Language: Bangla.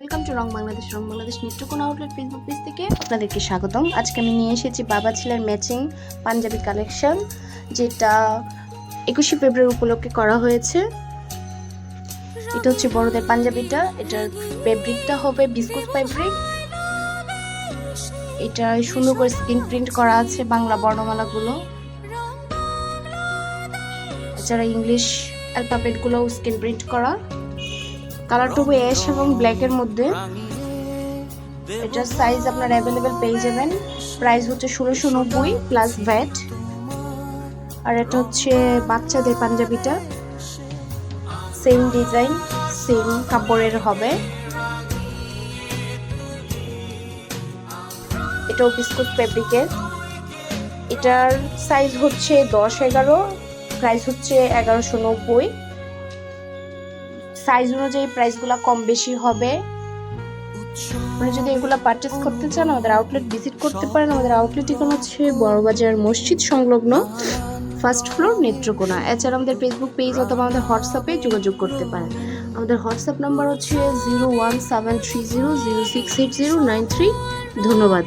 Welcome to wrong Bangladesh Netrokona outlet Facebook page থেকে আপনাদেরকে স্বাগতম। আজকে আমি নিয়ে এসেছি বাবা ছেলের ম্যাচিং পাঞ্জাবি কালেকশন, যেটা 21শে ফেব্রুয়ারি উপলক্ষে করা হয়েছে। এটা হচ্ছে বড়দের পাঞ্জাবিটা, এটার ফেব্রিকটা হবে বিস্কুট ফেব্রিক। এটা সুন্দর করে স্ক্রিন প্রিন্ট করা আছে বাংলা বর্ণমালাগুলো, এছাড়া ইংলিশ অ্যালফাবেটগুলো স্ক্রিন প্রিন্ট করা। কালারটা হবে অ্যাশ এবং ব্ল্যাকের মধ্যে। এটার সাইজ আপনারা অ্যাভেলেবেল পেয়ে যাবেন। প্রাইস হচ্ছে 1690 প্লাস ভ্যাট। আর এটা হচ্ছে বাচ্চাদের পাঞ্জাবিটা, সেম ডিজাইন সেম কাপড়ের হবে। এটাও বিস্কুট ফেব্রিকের। এটার সাইজ হচ্ছে 10-11, প্রাইস হচ্ছে 1190। সাইজ অনুযায়ী প্রাইসগুলো কম বেশি হবে। আপনি যদি এগুলো পারচেজ করতে চান আমাদের আউটলেট ভিজিট করতে পারেন। আমাদের আউটলেট ঠিকানা হচ্ছে বড়বাজার মসজিদ সংলগ্ন, ফার্স্ট ফ্লোর, নেত্রকোনা। এছাড়া আমাদের ফেসবুক পেজ অথবা আমাদের হোয়াটসঅ্যাপে যোগাযোগ করতে পারেন। আমাদের হোয়াটসঅ্যাপ নাম্বার হচ্ছে 01730068093। ধন্যবাদ।